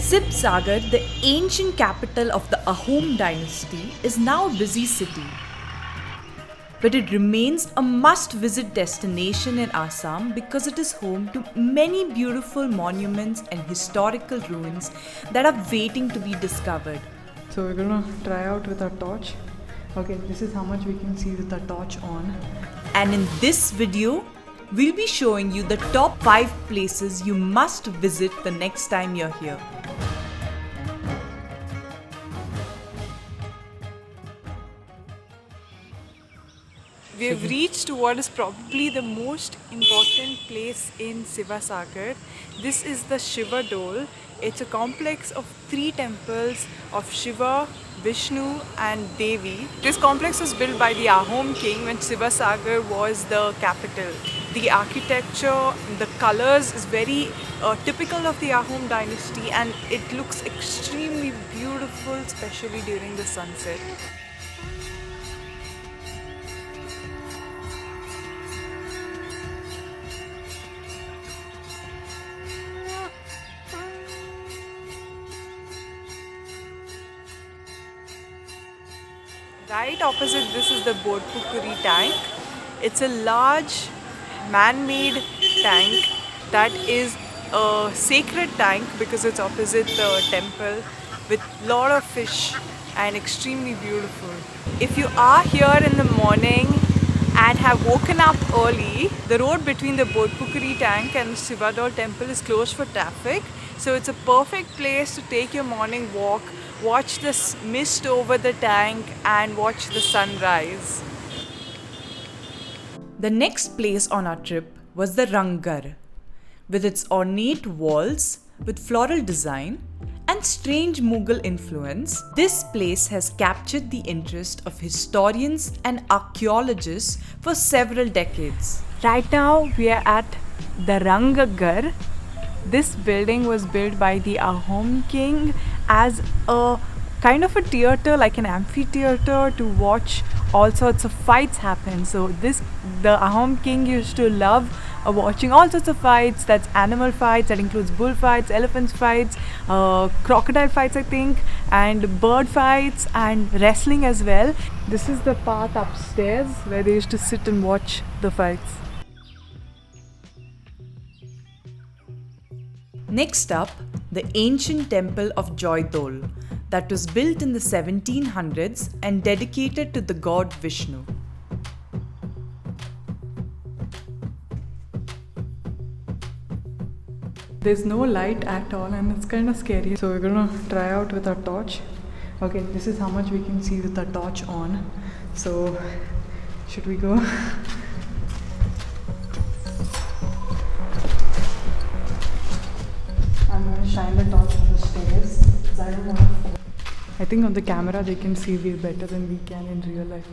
Sibsagar, the ancient capital of the Ahom dynasty, is now a busy city. But it remains a must-visit destination in Assam because it is home to many beautiful monuments and historical ruins that are waiting to be discovered. So we're gonna try out with our torch. Okay, this is how much we can see with our torch on. And in this video, we'll be showing you the top 5 places you must visit the next time you're here. We have reached to what is probably the most important place in Sivasagar. This is the Siva Dol. It's a complex of 3 temples of Shiva, Vishnu and Devi. This complex was built by the Ahom king when Sivasagar was the capital. The architecture, the colors is very typical of the Ahom dynasty, and it looks extremely beautiful, especially during the sunset. Right opposite this is the Bodhpukuri tank. It's a large man-made tank that is a sacred tank because it's opposite the temple with lot of fish and extremely beautiful. If you are here in the morning and have woken up early, the road between the Bodhpukuri tank and the Siva Dol temple is closed for traffic. So it's a perfect place to take your morning walk, watch the mist over the tank and watch the sunrise. The next place on our trip was the Ghar. With its ornate walls with floral design and strange Mughal influence, this place has captured the interest of historians and archaeologists for several decades. Right now we are at the Ghar. This building was built by the Ahom king as a kind of a theatre, like an amphitheatre, to watch all sorts of fights happen. So the Ahom king used to love watching all sorts of fights. That's animal fights, that includes bull fights, elephants fights, crocodile fights I think, and bird fights and wrestling as well. This is the path upstairs where they used to sit and watch the fights. Next up, the ancient temple of Charaideo that was built in the 1700s and dedicated to the god Vishnu. There's no light at all and it's kind of scary. So we're gonna try out with our torch. Okay, this is how much we can see with our torch on. So, should we go? I'm gonna shine the torch on the stairs because I don't want to fall. I think on the camera they can see way better than we can in real life.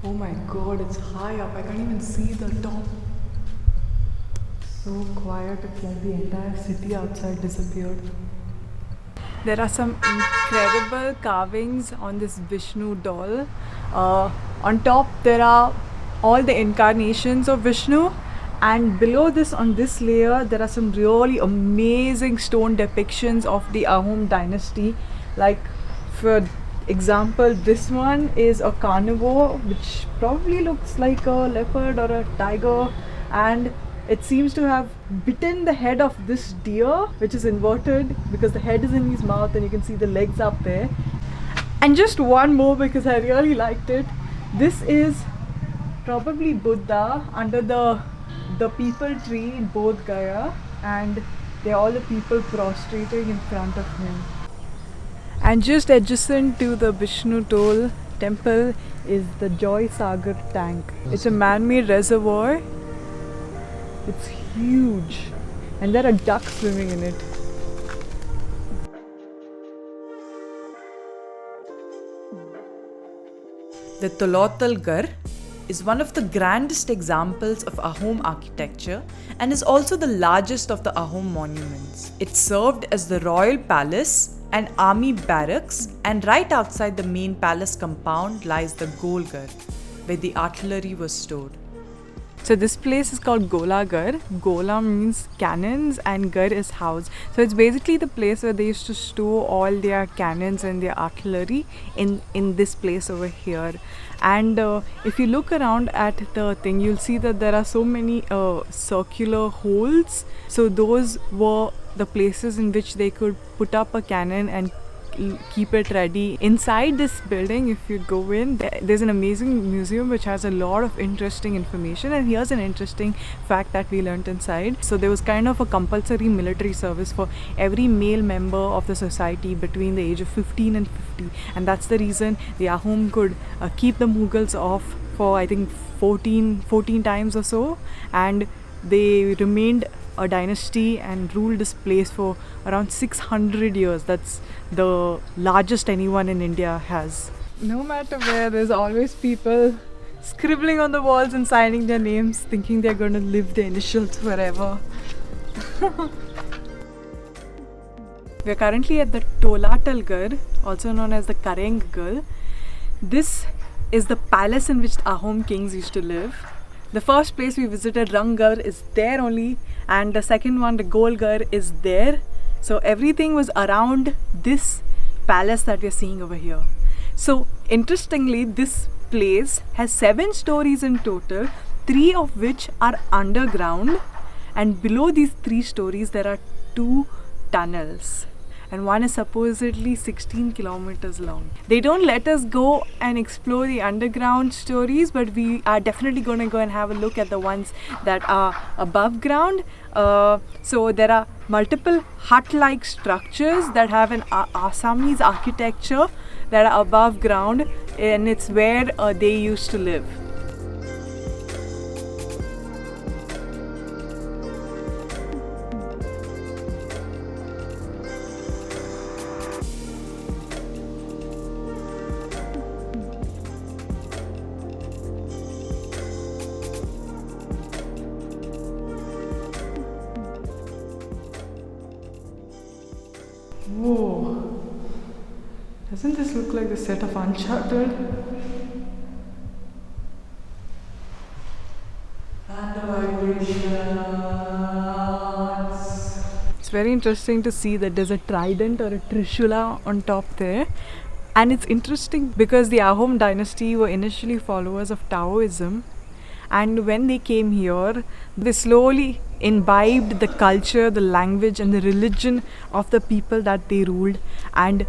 Oh my god, it's high up. I can't even see the top. So quiet, it's like the entire city outside disappeared. There are some incredible carvings on this Vishnu doll. On top there are all the incarnations of Vishnu, and below this, on this layer, there are some really amazing stone depictions of the Ahom dynasty. Like, for example, this one is a carnivore which probably looks like a leopard or a tiger, and it seems to have bitten the head of this deer, which is inverted because the head is in his mouth and you can see the legs up there. And just one more because I really liked it. This is probably Buddha under the people tree in Gol Ghar, and they're all the people prostrating in front of him. And just adjacent to the Vishnu Dol temple is the Sagar tank. It's a man-made reservoir. It's huge, and there are ducks swimming in it. The Talatal Ghar is one of the grandest examples of Ahom architecture and is also the largest of the Ahom monuments. It served as the royal palace and army barracks, and right outside the main palace compound lies the Gol Ghar, where the artillery was stored. So this place is called Gol Ghar. Gola means cannons and Ghar is house. So it's basically the place where they used to store all their cannons and their artillery in this place over here. And if you look around at the thing, you'll see that there are so many circular holes. So those were the places in which they could put up a cannon and keep it ready. Inside this building, if you go in, there's an amazing museum which has a lot of interesting information. And here's an interesting fact that we learnt inside. So there was kind of a compulsory military service for every male member of the society between the age of 15 and 50, and that's the reason the Ahom could keep the Mughals off for I think 14 times or so, and they remained a dynasty and ruled this place for around 600 years. That's the largest anyone in India has. No matter where, there's always people scribbling on the walls and signing their names, thinking they're going to live their initials forever. We're currently at the Talatal Ghar, also known as the Kareng Ghar. This is the palace in which the Ahom kings used to live. The first place we visited, Ranggarh, is there only, and the second one, the Gol Ghar, is there. So everything was around this palace that we're seeing over here. So interestingly, this place has 7 stories in total, 3 of which are underground, and below these 3 stories there are 2 tunnels, and one is supposedly 16 kilometers long. They don't let us go and explore the underground stories, but we are definitely going to go and have a look at the ones that are above ground. So there are multiple hut-like structures that have an Assamese architecture that are above ground, and it's where they used to live. Whoa. Doesn't this look like the set of Uncharted? And the vibrations. It's very interesting to see that there's a trident or a trishula on top there. And it's interesting because the Ahom dynasty were initially followers of Taoism, and when they came here, they slowly imbibed the culture, the language and the religion of the people that they ruled, and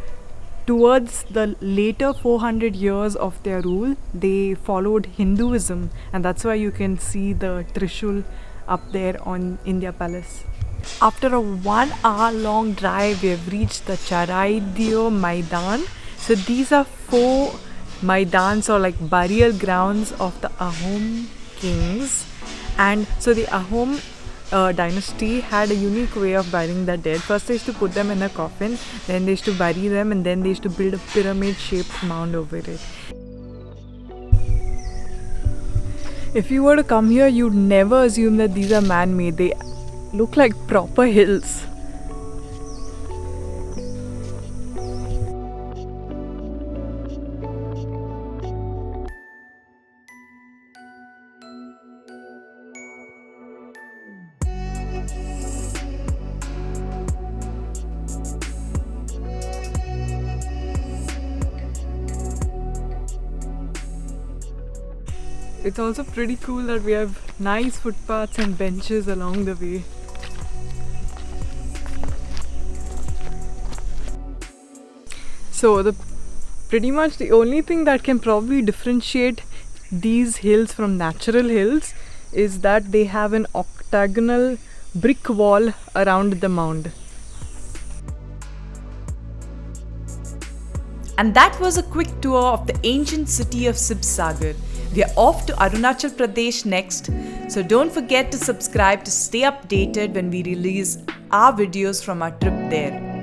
towards the later 400 years of their rule, they followed Hinduism, and that's why you can see the Trishul up there in their palace. After a 1 hour long drive, we have reached the Charaideo Maidan. So these are 4 Maidans, or like burial grounds of the Ahom kings. And so the Ahom dynasty had a unique way of burying the dead. First they used to put them in a coffin, then they used to bury them, and then they used to build a pyramid shaped mound over it. If you were to come here, you'd never assume that these are man-made. They look like proper hills. It's also pretty cool that we have nice footpaths and benches along the way. So pretty much the only thing that can probably differentiate these hills from natural hills is that they have an octagonal brick wall around the mound. And that was a quick tour of the ancient city of Sibsagar. We are off to Arunachal Pradesh next, so don't forget to subscribe to stay updated when we release our videos from our trip there.